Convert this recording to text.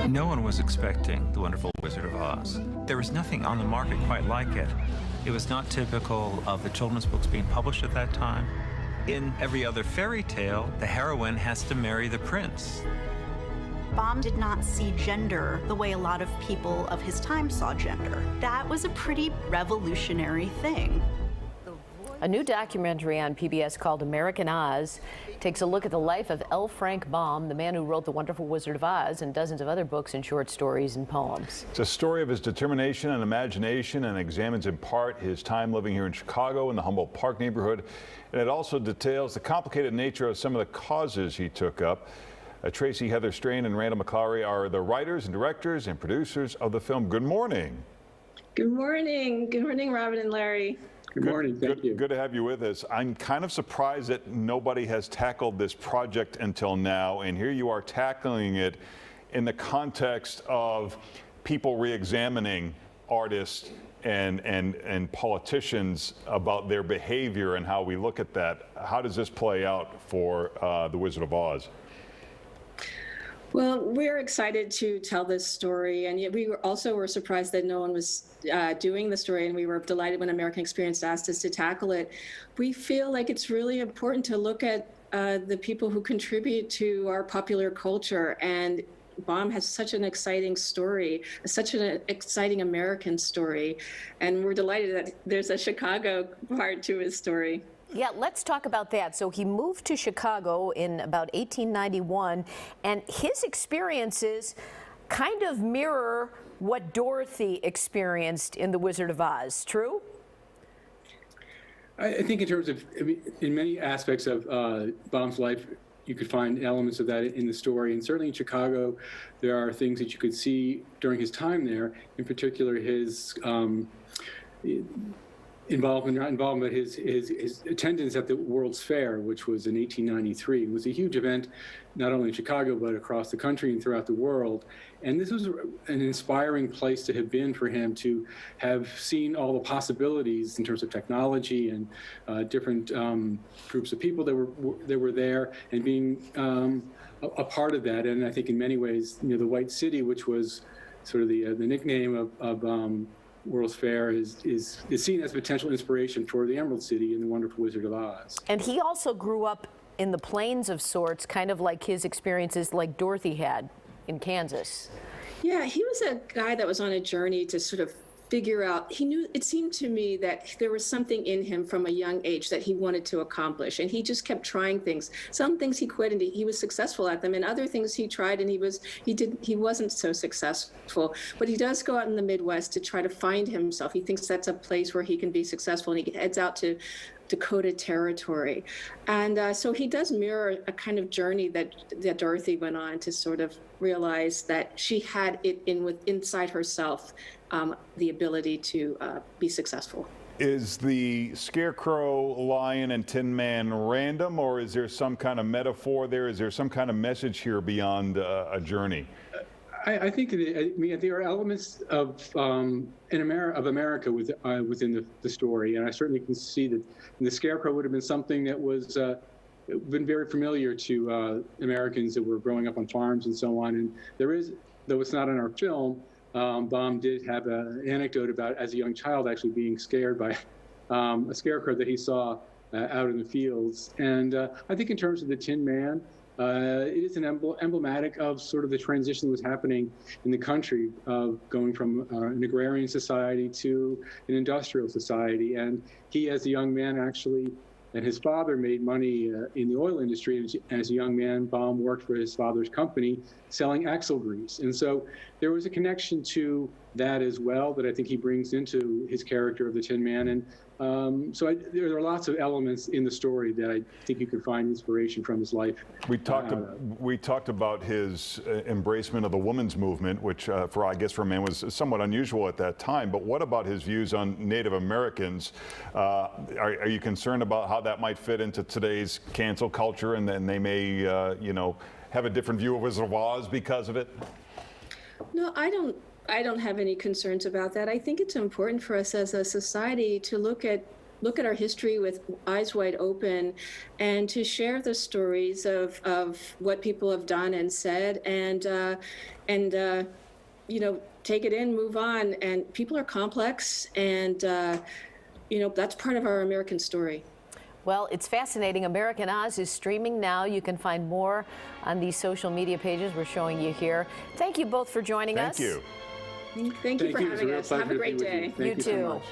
No one was expecting The Wonderful Wizard of Oz. There was nothing on the market quite like it. It was not typical of the children's books being published at that time. In every other fairy tale, the heroine has to marry the prince. Baum did not see gender the way a lot of people of his time saw gender. That was a pretty revolutionary thing. A new documentary on PBS called American Oz takes a look at the life of L. Frank Baum, the man who wrote The Wonderful Wizard of Oz and dozens of other books and short stories and poems. It's a story of his determination and imagination and examines in part his time living here in Chicago in the Humboldt Park neighborhood. And it also details the complicated nature of some of the causes he took up. Tracy, Heather Strain, and Randall McClary are the writers and directors and producers of the film. Good morning. Good morning. Good morning, Robin and Larry. Good morning. Thank you. Good to have you with us. I'm kind of surprised that nobody has tackled this project until now, and here you are tackling it in the context of people re-examining artists and politicians about their behavior and how we look at that. How does this play out for The Wizard of Oz? Well, we're excited to tell this story, and yet we were surprised that no one was doing the story, and we were delighted when American Experience asked us to tackle it. We feel like it's really important to look at the people who contribute to our popular culture, and Baum has such an exciting story, such an exciting American story, and we're delighted that there's a Chicago part to his story. Yeah, let's talk about that. So he moved to Chicago in about 1891, and his experiences kind of mirror what Dorothy experienced in The Wizard of Oz. True? I think in terms of, in many aspects of Baum's life, you could find elements of that in the story. And certainly in Chicago, there are things that you could see during his time there, in particular his involvement, his attendance at the World's Fair, which was in 1893. It was a huge event, not only in Chicago, but across the country and throughout the world. And this was an inspiring place to have been for him, to have seen all the possibilities in terms of technology and different groups of people that were there, and being a part of that. And I think in many ways, the White City, which was sort of the nickname of World's Fair, is seen as potential inspiration for the Emerald City in The Wonderful Wizard of Oz. And he also grew up in the plains of sorts, kind of like his experiences like Dorothy had in Kansas. Yeah, he was a guy that was on a journey to sort of figure out, it seemed to me that there was something in him from a young age that he wanted to accomplish, and he just kept trying things. Some things he quit and he was successful at them, and other things he tried and he wasn't so successful. But he does go out in the Midwest to try to find himself. He thinks that's a place where he can be successful, and he heads out to Dakota Territory. And so he does mirror a kind of journey that Dorothy went on to sort of realize that she had it inside herself, the ability to be successful. Is the Scarecrow, Lion, and Tin Man random, or is there some kind of metaphor there? Is there some kind of message here beyond a journey? I think there are elements of America within the story, and I certainly can see that the Scarecrow would have been something that was been very familiar to Americans that were growing up on farms and so on. And there is, though it's not in our film, Baum did have an anecdote about, as a young child, actually being scared by a scarecrow that he saw out in the fields. And I think in terms of the Tin Man, it is an emblematic of sort of the transition that was happening in the country, of going from an agrarian society to an industrial society. And he, as a young man, actually, and his father made money in the oil industry. And as a young man, Baum worked for his father's company selling axle grease. And so there was a connection to that as well that I think he brings into his character of the Tin Man. And there are lots of elements in the story that I think you can find inspiration from his life. We talked about his embracement of the women's movement, which I guess for a man was somewhat unusual at that time. But what about his views on Native Americans? Are you concerned about how that might fit into today's cancel culture, and then they may, have a different view of Wizard of Oz because of it? No, I don't have any concerns about that. I think it's important for us as a society to look at look at our history with eyes wide open, and to share the stories of what people have done and said, and take it in, move on. And people are complex, and that's part of our American story. Well, it's fascinating. American Oz is streaming now. You can find more on these social media pages we're showing you here. Thank you both for joining us. Thank you. Thank you for having us. Have a great day. You too. So much.